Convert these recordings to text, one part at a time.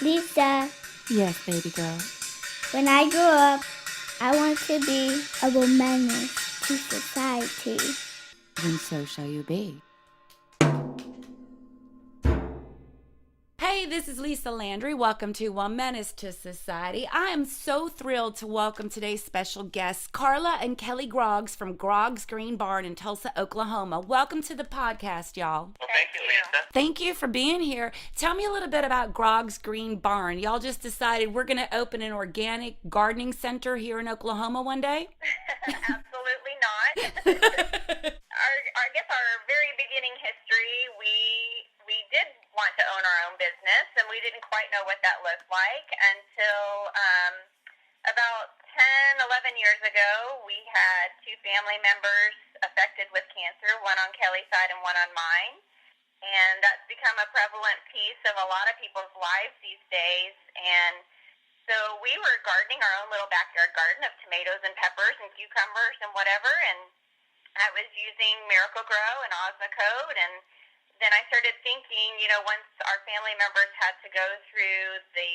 Lisa, Yes, baby girl. when I grow up, I want to be a woman to society. Then so shall you be. Hey, this is Lisa Landry. Welcome to One Menace to Society. I am so thrilled to welcome today's special guests, Carla and Kelly Groggs from Groggs Green Barn in Tulsa, Oklahoma. Welcome to the podcast, y'all. Well, thank you, Lisa. Thank you for being here. Tell me a little bbit about Groggs Green Barn. Y'all just decided we're going to open an organic gardening center here in Oklahoma one day? Absolutely not. I guess our very beginning history, we did want to own our own business, and we didn't quite know what that looked like until about 10, 11 years ago. We had two family members affected with cancer, one on Kelly's side and one on mine. And that's become a prevalent piece of a lot of people's lives these days. And so we were gardening our own little backyard garden of tomatoes and peppers and cucumbers and whatever. And I was using Miracle Grow and Osmocote. And then I started thinking, once our family members had to go through the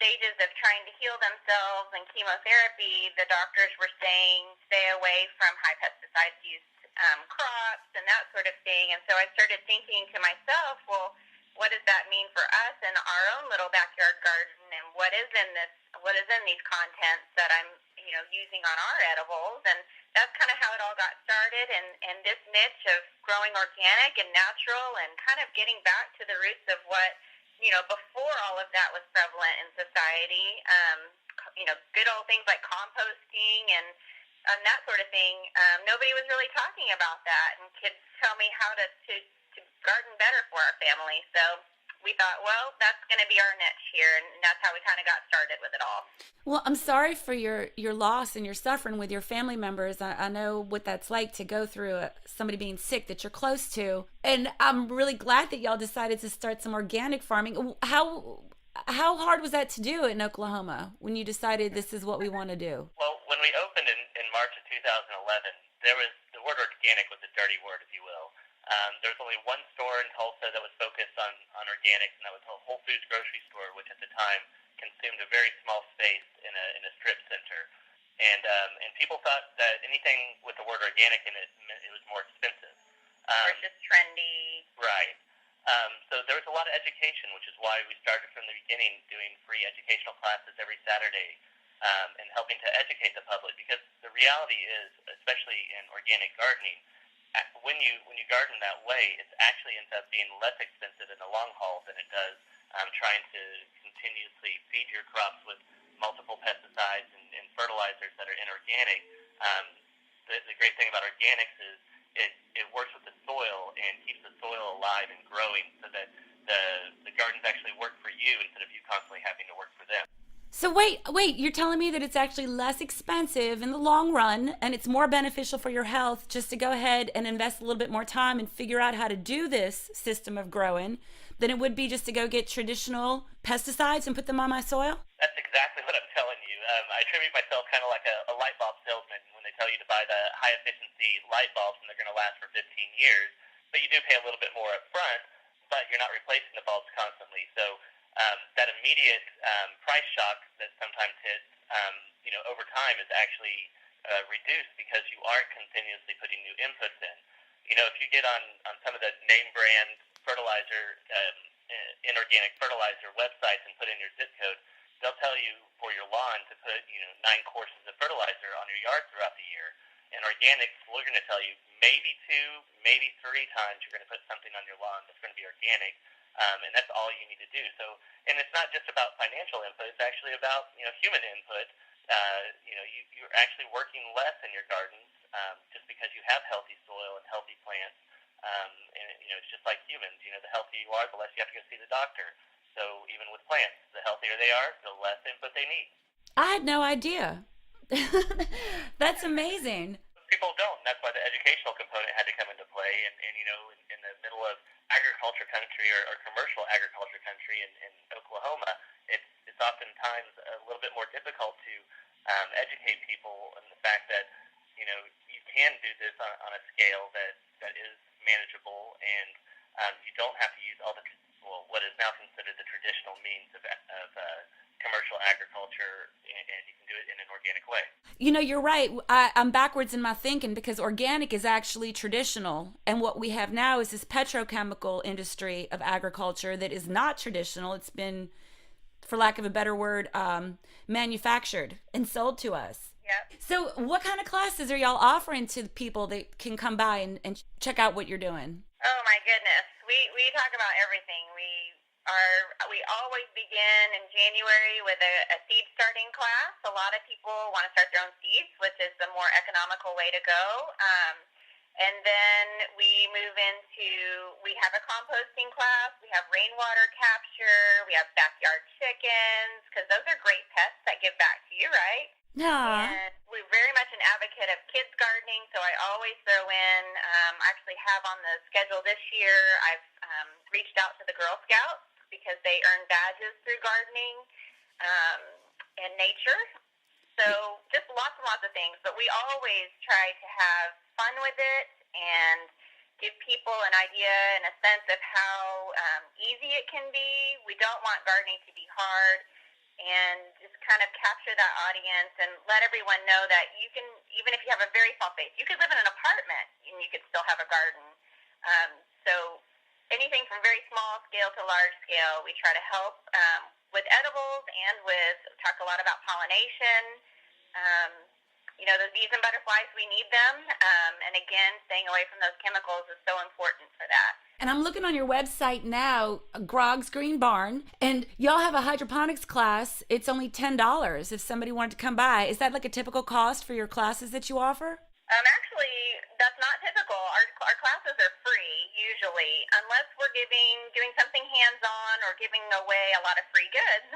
stages of trying to heal themselves and chemotherapy, the doctors were saying stay away from high pesticide use crops and that sort of thing. And so I started thinking to myself, well, what does that mean for us in our own little backyard garden, and what is in these contents that I'm using on our edibles? And that's kind of how it all got started, and this niche of growing organic and natural and kind of getting back to the roots of what before all of that was prevalent in society. Good old things like composting and that sort of thing. Nobody was really talking about that, and kids tell me how to garden better for our family. So we thought, well, that's going to be our niche here, and that's how we kind of got started with it all. Well, I'm sorry for your loss and your suffering with your family members. I know what that's like to go through somebody being sick that you're close to. And I'm really glad that y'all decided to start some organic farming. How hard was that to do in Oklahoma when you decided this is what we want to do? Well, when we opened in March of 2011, the word organic was a dirty word, if you will. There was only one store in Tulsa that was focused on organics, and that was a Whole Foods grocery store, which at the time consumed a very small space in a strip center. And people thought that anything with the word organic in it meant it was more expensive. Or just trendy. Right. So there was a lot of education, which is why we started from the beginning doing free educational classes every Saturday, and helping to educate the public. Because the reality is, especially in organic gardening, when you garden that way, it actually ends up being less expensive in the long haul than it does trying to continuously feed your crops with multiple pesticides and fertilizers that are inorganic. The great thing about organics is it works with the soil and keeps the soil alive and growing, so that the gardens actually work for you instead of you constantly having to work for them. So wait, you're telling me that it's actually less expensive in the long run and it's more beneficial for your health just to go ahead and invest a little bit more time and figure out how to do this system of growing than it would be just to go get traditional pesticides and put them on my soil? That's exactly what I'm telling you. I attribute myself kind of like a light bulb salesman when they tell you to buy the high efficiency light bulbs and they're going to last for 15 years. But you do pay a little bit more up front, but you're not replacing the bulbs constantly. So that immediate price shock that sometimes hits, over time is actually reduced because you aren't continuously putting new inputs in. If you get on some of the name brand fertilizer, inorganic fertilizer websites and put in your zip code, they'll tell you for your lawn to put 9 courses of fertilizer on your yard throughout the year. And organics, we're going to tell you maybe 2, maybe 3 times you're going to put something on your lawn that's going to be organic. And that's all you need to do. So, and it's not just about financial input; it's actually about human input. You're actually working less in your gardens just because you have healthy soil and healthy plants. And it's just like humans. The healthier you are, the less you have to go see the doctor. So even with plants, the healthier they are, the less input they need. I had no idea. That's amazing. People don't. And that's why the educational component had to come into play. And in the middle of agriculture country or commercial agriculture country in Oklahoma, it's oftentimes a little bit more difficult to educate people on the fact that you can do this on a scale that is manageable, and you don't have to use all the what is now considered the traditional means of You know, you're right. I'm backwards in my thinking because organic is actually traditional. And what we have now is this petrochemical industry of agriculture that is not traditional. It's been, for lack of a better word, manufactured and sold to us. Yep. So, what kind of classes are y'all offering to people that can come by and check out what you're doing? Oh my goodness, we talk about everything. We always begin in January with a seed starting class. A lot of people want to start their own seeds, which is the more economical way to go. And then we move into, we have a composting class, we have rainwater capture, we have backyard chickens, because those are great pests that give back to you, right? Yeah. And we're very much an advocate of kids gardening, so I always throw in, I actually have on the schedule this year, I've reached out to the Girl Scouts because they earn badges through gardening and nature. So just lots and lots of things, but we always try to have fun with it and give people an idea and a sense of how easy it can be. We don't want gardening to be hard, and just kind of capture that audience and let everyone know that you can, even if you have a very small space, you could live in an apartment and you could still have a garden. So anything from very small scale to large scale, we try to help with edibles and talk a lot about pollination. You know, the bees and butterflies, we need them. And again, staying away from those chemicals is so important for that. And I'm looking on your website now, Groggs Green Barn, and y'all have a hydroponics class. It's only $10 if somebody wanted to come by. Is that like a typical cost for your classes that you offer? Actually, that's not typical. Our classes are free usually, unless we're doing something hands-on or giving away a lot of free goods.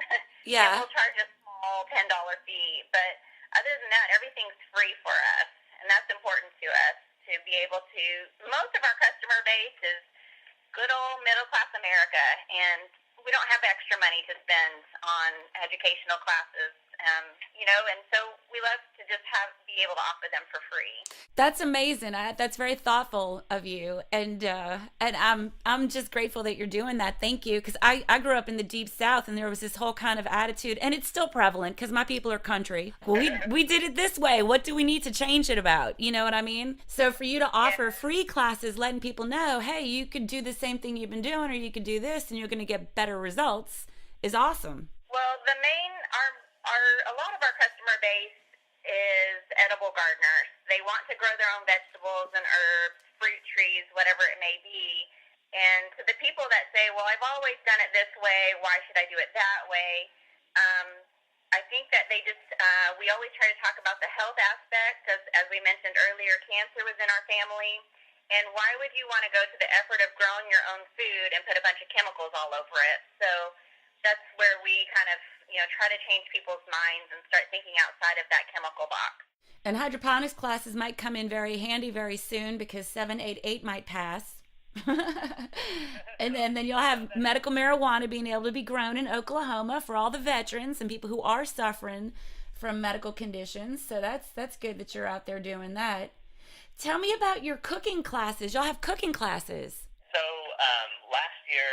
Yeah. And we'll charge a small $10 fee, but other than that, everything's free for us, and that's important to us to be able to. Most of our customer base is good old middle-class America, and we don't have extra money to spend on educational classes, you know, and so we love to just be able to offer them for free. That's amazing. That's very thoughtful of you, and I'm just grateful that you're doing that. Thank you, because I grew up in the deep South, and there was this whole kind of attitude, and it's still prevalent because my people are country. Well, we did it this way. What do we need to change it about? You know what I mean? So for you to offer free classes, letting people know, hey, you could do the same thing you've been doing, or you could do this, and you're going to get better results, is awesome. Well, a lot of our customer base is edible gardeners. They want to grow their own vegetables and herbs, fruit trees, whatever it may be. And to the people that say, well, I've always done it this way, why should I do it that way? I think that we always try to talk about the health aspect, because as we mentioned earlier, cancer was in our family. And why would you want to go to the effort of growing your own food and put a bunch of chemicals all over it? So that's where we kind of, try to change people's minds and start thinking outside of that chemical box. And hydroponics classes might come in very handy very soon because 788 might pass. and then you'll have medical marijuana being able to be grown in Oklahoma for all the veterans and people who are suffering from medical conditions. So that's good that you're out there doing that. Tell me about your cooking classes. Y'all have cooking classes. So last year,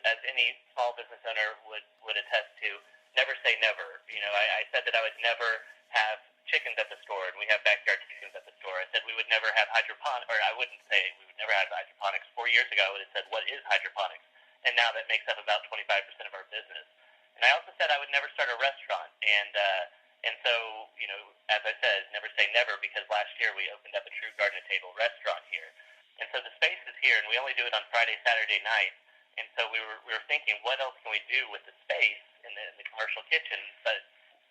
as any small business owner would attest to, never say never. I said that I would never have chickens at the store, and we have backyard chickens at the store. I said we would never have hydroponics, or I wouldn't say we would never have hydroponics. 4 years ago, I would have said, what is hydroponics? And now that makes up about 25% of our business. And I also said I would never start a restaurant. And so, as I said, never say never, because last year we opened up a true garden-to-table restaurant here. And so the space is here, and we only do it on Friday, Saturday nights. And so we were thinking, what else can we do with the space in the commercial kitchen but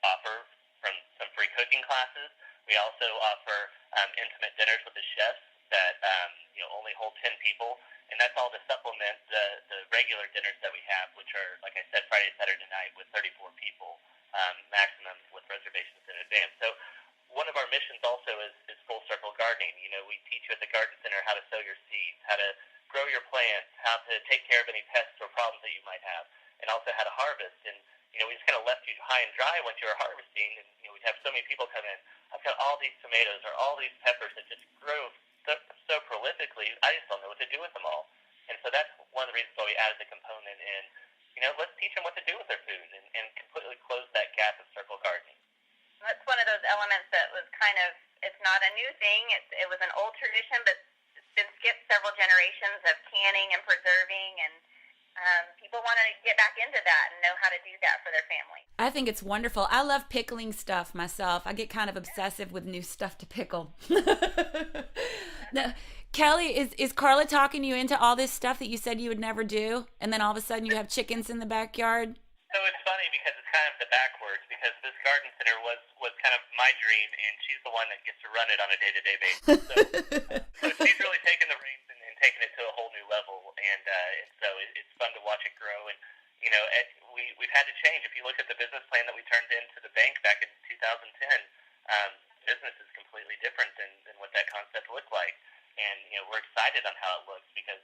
offer from some free cooking classes. We also offer intimate dinners with the chefs that only hold 10 people, and that's all to supplement the regular dinners that we have, which are, like I said, Friday, Saturday night with 34 people, maximum with reservations in advance. So one of our missions also is full circle gardening. We teach you at the garden center how to sow your seeds, how to grow your plants, how to take care of any pests or problems that you might have, and also how to harvest. And we just kind of left you high and dry once you were harvesting, and we'd have so many people come in. I've got all these tomatoes or all these peppers that just grow so prolifically. I just don't know what to do with them all. And so that's one of the reasons why we added the component in. Let's teach them what to do with their food and completely close that gap of circle gardening. That's one of those elements that was kind of, it's not a new thing. It was an old tradition, but it's been skipped several generations of canning and preserving, and people want to get back into that and know how to do that for their family. I think it's wonderful. I love pickling stuff myself. I get kind of obsessive with new stuff to pickle. Now, Kelly, is Carla talking you into all this stuff that you said you would never do, and then all of a sudden you have chickens in the backyard? So it's funny because it's kind of the backwards, because this garden center was kind of my dream, and she's the one that gets to run it on a day-to-day basis. So she's really taken the reins and taken it to a whole new level, and so it's fun to watch it grow. And we've had to change. If you look at the business plan that we turned into the bank back in 2010, business is completely different than what that concept looked like. And we're excited on how it looks, because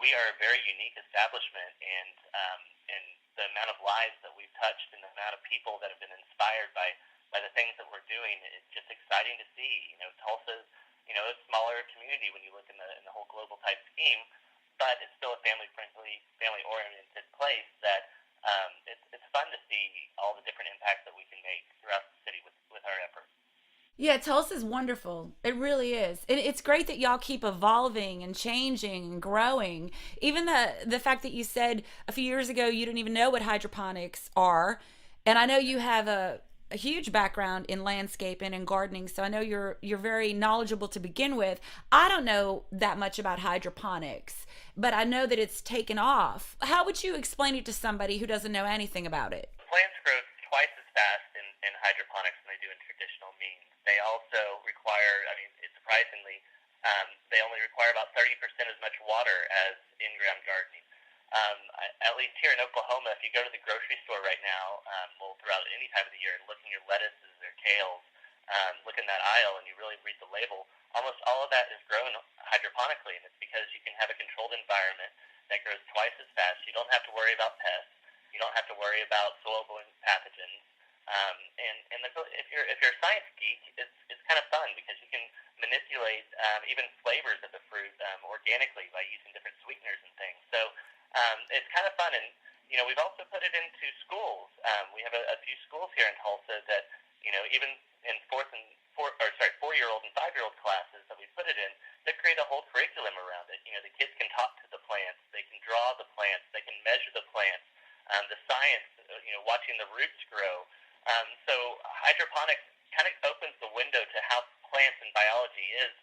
we are a very unique establishment, and the amount of lives that we've touched and the amount of people that have been inspired by the things that we're doing, it's just exciting to see. Tulsa's a smaller community when you look in the whole global type scheme, but it's still a family-friendly, family-oriented place that it's fun to see all the different impacts that we can make throughout the city with our efforts. Yeah, Tulsa's wonderful. It really is. And it's great that y'all keep evolving and changing and growing. Even the fact that you said a few years ago you didn't even know what hydroponics are. And I know you have a huge background in landscaping and gardening, so I know you're very knowledgeable to begin with. I don't know that much about hydroponics, but I know that it's taken off. How would you explain it to somebody who doesn't know anything about it? Plants grow twice as fast in hydroponics than they do in traditional means. They also require, surprisingly, they only require about 30% as much water as in-ground gardening. At least here in Oklahoma, if you go to the grocery store right now, throughout any time of the year, and look in your lettuces or kales, look in that aisle and you really read the label, almost all of that is grown hydroponically, and it's because you can have a controlled environment that grows twice as fast. You don't have to worry about pests. You don't have to worry about soil-borne pathogens. If you're a science geek, it's kind of fun, because you can manipulate even flavors of the fruit organically by using different sweeteners and things. So it's kind of fun, and we've also put it into schools. We have a few schools here in Tulsa that even in 4-year-old and 5-year-old classes that we put it in, they create a whole curriculum around it. The kids can talk to the plants, they can draw the plants, they can measure the plants, the science, watching the roots grow. So hydroponics kind of opens the window to how plants and biology is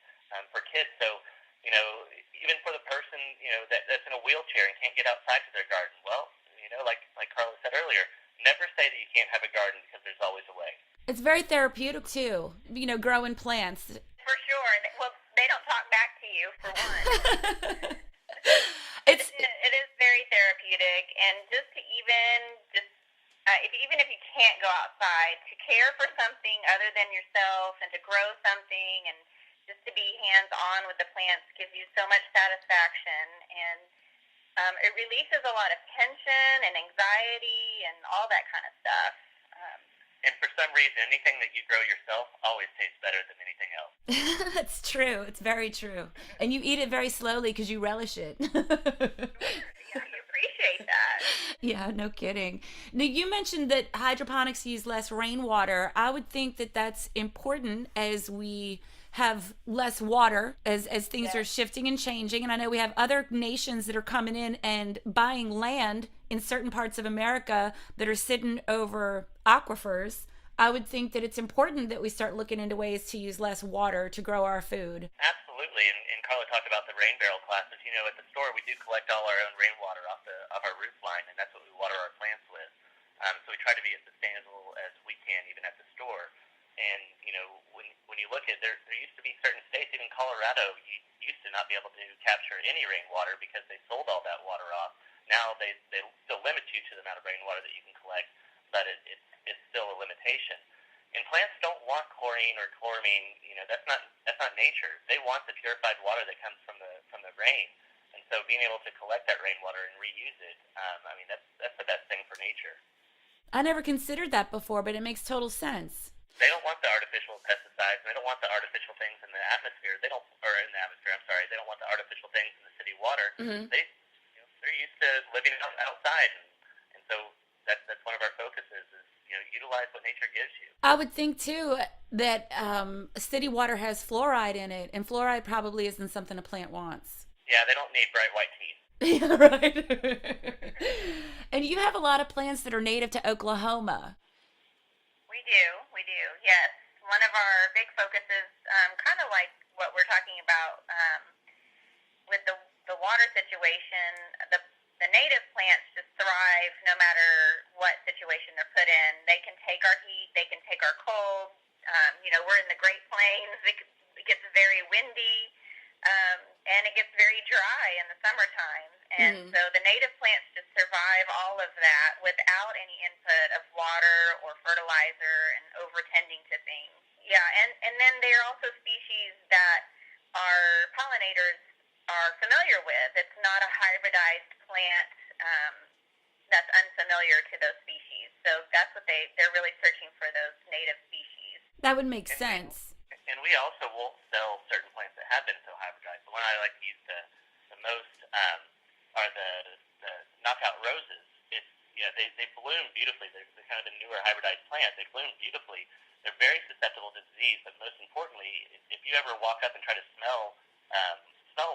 for kids. So, even for the person, that's in a wheelchair and can't get outside to their garden, well, like Carla said earlier, never say that you can't have a garden, because there's always a way. It's very therapeutic too, growing plants. For sure. Well, they don't talk back to you, for one. It is very therapeutic, and just to even if you can't go outside, to care for something other than yourself and to grow something and just to be hands-on with the plants gives you so much satisfaction, and it releases a lot of tension and anxiety and all that kind of stuff. And for some reason, anything that you grow yourself always tastes better than anything else. That's true. It's very true. And you eat it very slowly because you relish it. Yeah, you appreciate that. Yeah, no kidding. Now, you mentioned that hydroponics use less rainwater. I would think that that's important as we have less water, as things are shifting and changing. And I know we have other nations that are coming in and buying land in certain parts of America that are sitting over aquifers. I would think that it's important that we start looking into ways to use less water to grow our food. Absolutely, and Carla talked about the rain barrel classes. At the store we do collect all our own rainwater off our roof line, and that's what we water our plants with. So we try to be as sustainable as we can, even at the store. And when you look at there used to be certain states, even Colorado, you used to not be able to capture any rainwater because they sold all that water off. Now they still limit you to the amount of rainwater that you can collect, but it's still a limitation. And plants don't want chlorine or chloramine. That's not nature. They want the purified water that comes from the rain. And so being able to collect that rainwater and reuse it, that's the best thing for nature. I never considered that before, but it makes total sense. They don't want the artificial pesticides, and they don't want the artificial things in the atmosphere. They don't want the artificial things in the city water. Mm-hmm. They're used to living outside, and so that's one of our focuses is utilize what nature gives you. I would think too that city water has fluoride in it, and fluoride probably isn't something a plant wants. Yeah, they don't need bright white teeth. Yeah, right. And you have a lot of plants that are native to Oklahoma. We do, yes. One of our big focuses, kind of like what we're talking about with the water situation, the native plants just thrive no matter what situation they're put in. They can take our heat, they can take our cold. We're in the Great Plains. It gets very windy, and it gets very dry in the summertime. And so the native plants just survive all of that without any input of water or fertilizer and over-tending to things. Yeah, and then there are also species that our pollinators are familiar with. It's not a hybridized plant that's unfamiliar to those species. So that's what they're really searching for, those native species. That would make sense. And we also won't sell certain plants that have been so hybridized. The one I like to use the most are the knockout roses. They bloom beautifully. They're kind of a newer hybridized plant. They bloom beautifully. They're very susceptible to disease, but most importantly, if you ever walk up and try to smell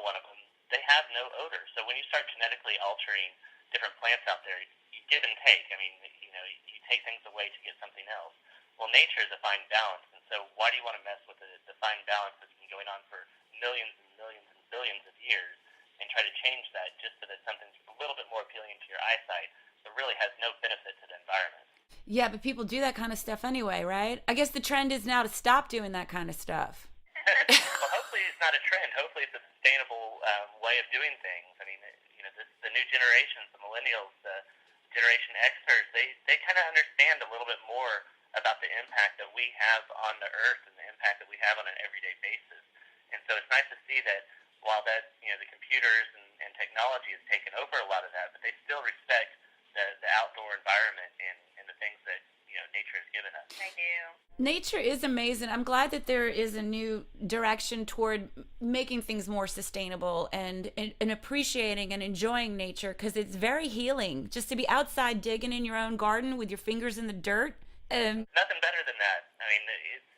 one of them, they have no odor. So when you start genetically altering different plants out there, you give and take. I mean, you take things away to get something else. Well, nature is a fine balance, and so why do you want to mess with the fine balance that's been going on for millions and millions and billions of years and try to change that just so that something's a little bit more appealing to your eyesight, but really has no benefit to the environment? Yeah, but people do that kind of stuff anyway, right? I guess the trend is now to stop doing that kind of stuff. Well, hopefully it's not a trend. Hopefully it's a sustainable way of doing things. I mean, the new generations, the millennials, the Generation Xers, they kind of understand a little bit more about the impact that we have on the earth and the impact that we have on an everyday basis. And so it's nice to see that while that the computers and technology has taken over a lot of that, but they still respect the outdoor environment and the things that nature has given us. I do. Nature is amazing. I'm glad that there is a new direction toward making things more sustainable and appreciating and enjoying nature, because it's very healing just to be outside digging in your own garden with your fingers in the dirt. Nothing better than that. I mean,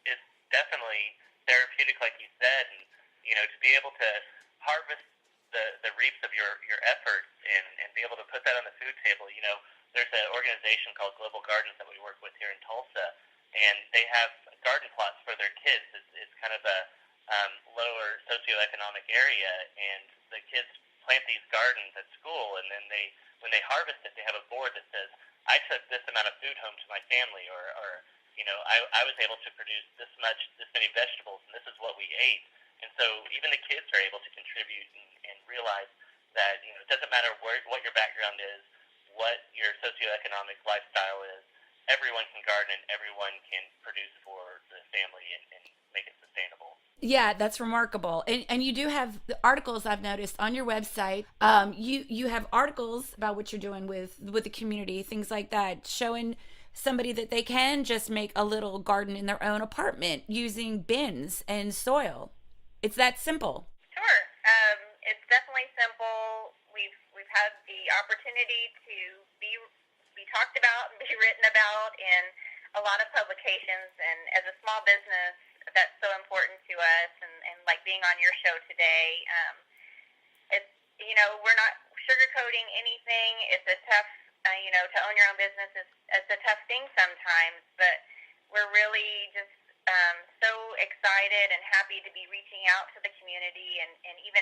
it's definitely therapeutic, like you said, and to be able to harvest the reaps of your efforts and be able to put that on the food table. There's an organization called Global Gardens that we work with here in Tulsa, and they have garden plots for their kids. It's kind of a lower socioeconomic area, and the kids plant these gardens at school, and then when they harvest it, they have a board that says, I took this amount of food home to my family, or I was able to produce this many vegetables, and this is what we ate. And so even the kids are able to contribute and realize that it doesn't matter what your background is, what your socioeconomic lifestyle is. Everyone can garden, and everyone can produce for the family and make it sustainable. Yeah, that's remarkable. And you do have the articles, I've noticed on your website. You have articles about what you're doing with the community, things like that, showing somebody that they can just make a little garden in their own apartment using bins and soil. It's that simple. Sure. It's definitely simple. We've had the opportunity to be talked about and be written about in a lot of publications, and as a small business, that's so important to us, and like being on your show today, it's, we're not sugarcoating anything. It's a tough, to own your own business it's a tough thing sometimes, but we're really just so excited and happy to be reaching out to the community and even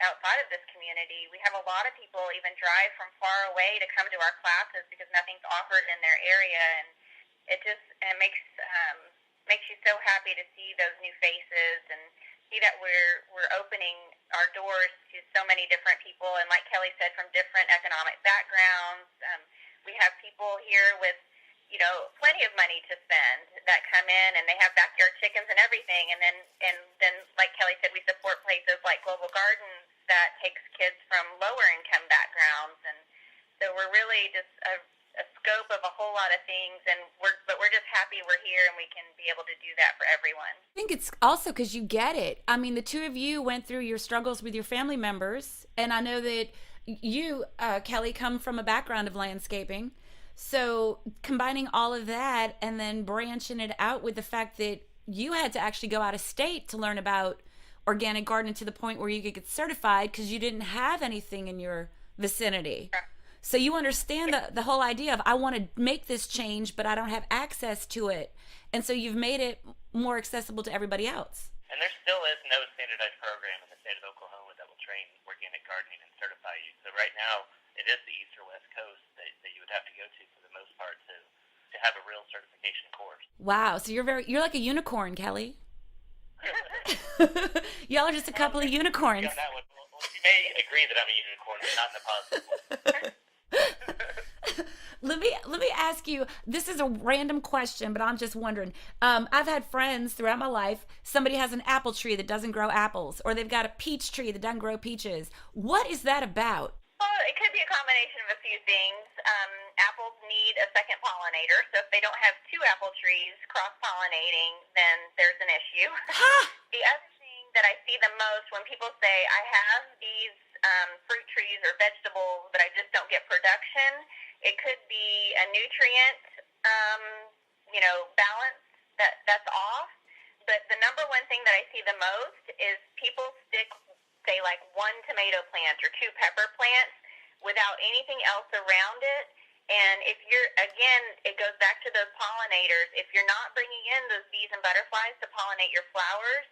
outside of this community. We have a lot of people even drive from far away to come to our classes because nothing's offered in their area, and it makes you so happy to see those new faces and see that we're opening our doors to so many different people, and like Kelly said, from different economic backgrounds. We have people here with plenty of money to spend that come in, and they have backyard chickens and everything. And then like Kelly said, we support places like Global Gardens that takes kids from lower income backgrounds, and so we're really just a scope of a whole lot of things, but we're just happy we're here and we can be able to do that for everyone. I think it's also because you get it. I mean, the two of you went through your struggles with your family members, and I know that you, Kelly, come from a background of landscaping. So combining all of that and then branching it out with the fact that you had to actually go out of state to learn about organic gardening to the point where you could get certified because you didn't have anything in your vicinity. So you understand the whole idea of I want to make this change, but I don't have access to it. And so you've made it more accessible to everybody else. And there still is no standardized program in the state of Oklahoma that will train organic gardening and certify you. So right now, it is the east or west coast that you would have to go to for the most part to have a real certification course. Wow. So you're like a unicorn, Kelly. Y'all are just a couple of unicorns. On that one, well, you may agree that I'm a unicorn, but not in a positive way. Let me ask you, this is a random question, but I'm just wondering. I've had friends throughout my life, somebody has an apple tree that doesn't grow apples, or they've got a peach tree that doesn't grow peaches. What is that about? Well, it could be a combination of a few things. Apples need a second pollinator, so if they don't have two apple trees cross-pollinating, then there's an issue. The other thing that I see the most when people say, I have these fruit trees or vegetables, but I just don't get production, it could be a nutrient, balance that's off. But the number one thing that I see the most is people stick, say, like one tomato plant or two pepper plants without anything else around it. And if you're, again, it goes back to those pollinators. If you're not bringing in those bees and butterflies to pollinate your flowers,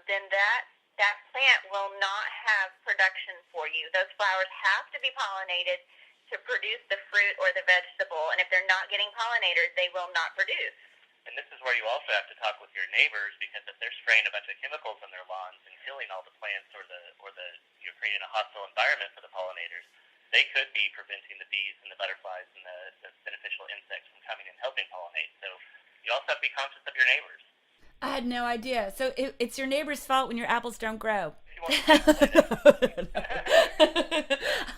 then that plant will not have production for you. Those flowers have to be pollinated to produce the fruit or the vegetable. And if they're not getting pollinators, they will not produce. And this is where you also have to talk with your neighbors, because if they're spraying a bunch of chemicals on their lawns and killing all the plants or you're creating a hostile environment for the pollinators, they could be preventing the bees and the butterflies and the beneficial insects from coming and helping pollinate. So you also have to be conscious of your neighbors. I had no idea. So it's your neighbor's fault when your apples don't grow.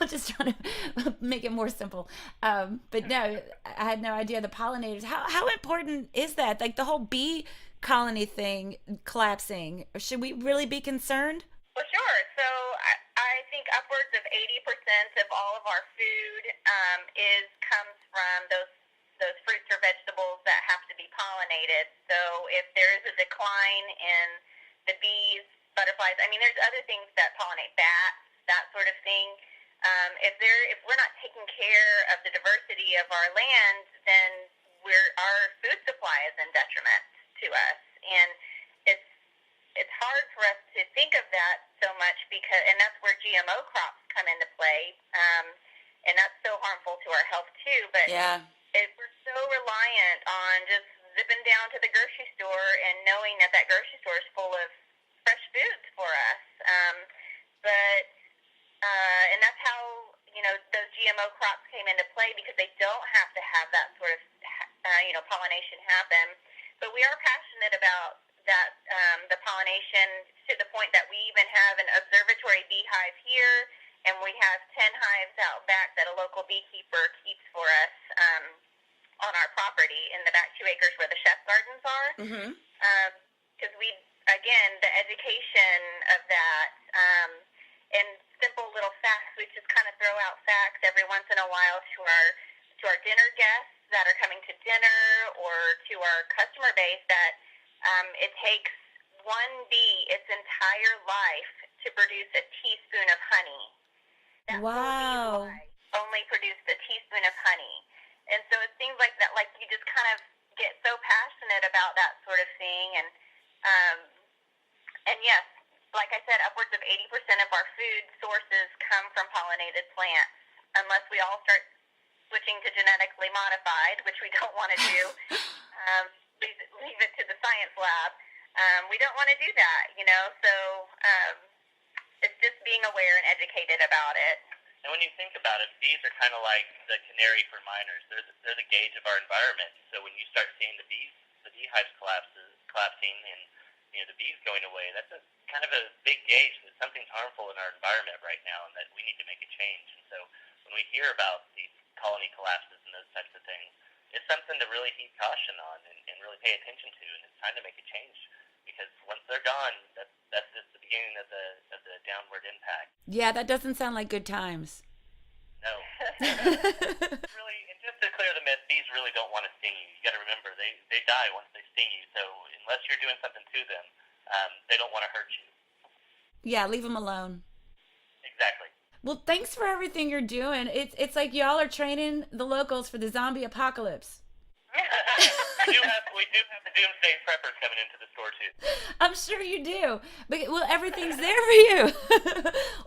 I'm just trying to make it more simple. But no, I had no idea. The pollinators, how important is that? Like the whole bee colony thing collapsing. Should we really be concerned? Well, sure. So I think upwards of 80% of all of our food comes from those fruits or vegetables that have to be pollinated. So if there is a decline in the bees, butterflies, there's other things that pollinate, bats, that sort of thing. If we're not taking care of the diversity of our land, then our food supply is in detriment to us. And it's hard for us to think of that so much and that's where GMO crops come into play. And that's so harmful to our health too. But yeah. We're so reliant on just zipping down to the grocery store and knowing that grocery store is full of fresh foods for us. And that's how, those GMO crops came into play, because they don't have to have that sort of, pollination happen. But we are passionate about that, the pollination, to the point that we even have an observatory beehive here, and we have 10 hives out back that a local beekeeper keeps for us on our property in the back 2 acres where the chef gardens are. Because again, the education of that, and simple little facts, we just kind of throw out facts every once in a while to our dinner guests that are coming to dinner, or to our customer base, that it takes one bee its entire life to produce a teaspoon of honey. That wow. Only produced a teaspoon of honey. And so it seems like that, like you just kind of get so passionate about that sort of thing. And yes, like I said, upwards of 80% of our food sources come from pollinated plants, unless we all start switching to genetically modified, which we don't want to do. Leave it to the science lab. We don't want to do that, so it's just being aware and educated about it. And when you think about it, bees are kind of like the canary for miners. They're the gauge of our environment. So when you start seeing the beehives collapsing, and the bees going away, that's kind of a big gauge that something's harmful in our environment right now, and that we need to make a change. And so when we hear about these colony collapses and those types of things, it's something to really heed caution on and really pay attention to. And it's time to make a change, because once they're gone, that's just the beginning of the downward impact. Yeah, that doesn't sound like good times. No. Really, and just to clear the myth, bees really don't want to sting you. You got to remember, they die once they sting you. So unless you're doing something to them, they don't want to hurt you. Yeah, leave them alone. Exactly. Well, thanks for everything you're doing. It's like y'all are training the locals for the zombie apocalypse. we do have the doomsday preppers coming into the store too. I'm sure you do. But well, everything's there for you.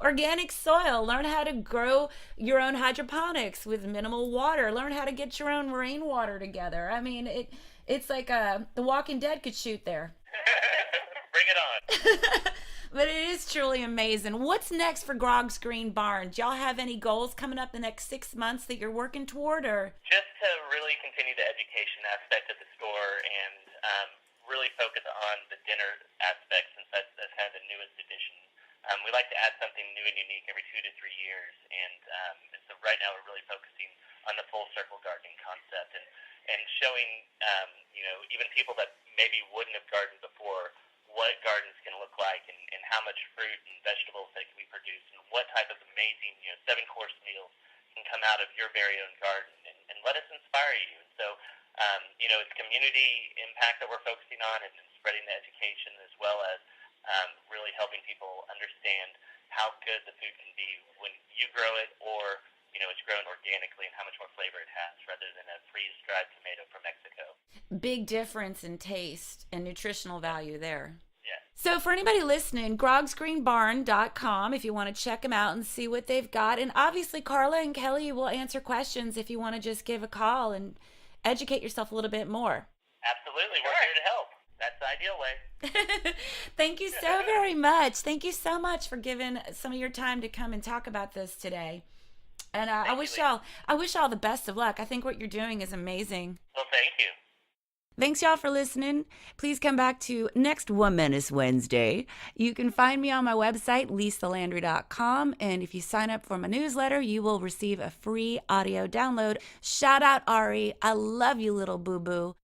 Organic soil. Learn how to grow your own hydroponics with minimal water. Learn how to get your own rainwater together. I mean, it's like The Walking Dead could shoot there. Bring it on. But it is truly amazing. What's next for Groggs Green Barn? Do y'all have any goals coming up the next 6 months that you're working toward, or? Just to really continue the education aspect of the store and really focus on the dinner aspect, since that's kind of the newest addition. We like to add something new and unique every 2 to 3 years, and so right now we're really focusing on the full circle gardening concept and showing even people that maybe wouldn't have gardened before what gardens can look like and how much fruit and vegetables that can be produced and what type of amazing 7-course meals can come out of your very own garden, and let us inspire you. And so it's community impact that we're focusing on, and spreading the education, as well as really helping people understand how good the food can be when you grow it, or it's grown organically, and how much more flavor it has rather than a freeze-dried tomato from Mexico. Big difference in taste and nutritional value there. Yeah. So for anybody listening, grogsgreenbarn.com if you want to check them out and see what they've got. And obviously Carla and Kelly will answer questions if you want to just give a call and educate yourself a little bit more. Absolutely. We're here to help. That's the ideal way. Thank you so very much. Thank you so much for giving some of your time to come and talk about this today. And I wish y'all the best of luck. I think what you're doing is amazing. Well, thank you. Thanks, y'all, for listening. Please come back to next Womanist Wednesday. You can find me on my website, lisalandry.com. And if you sign up for my newsletter, you will receive a free audio download. Shout out, Ari. I love you, little boo-boo.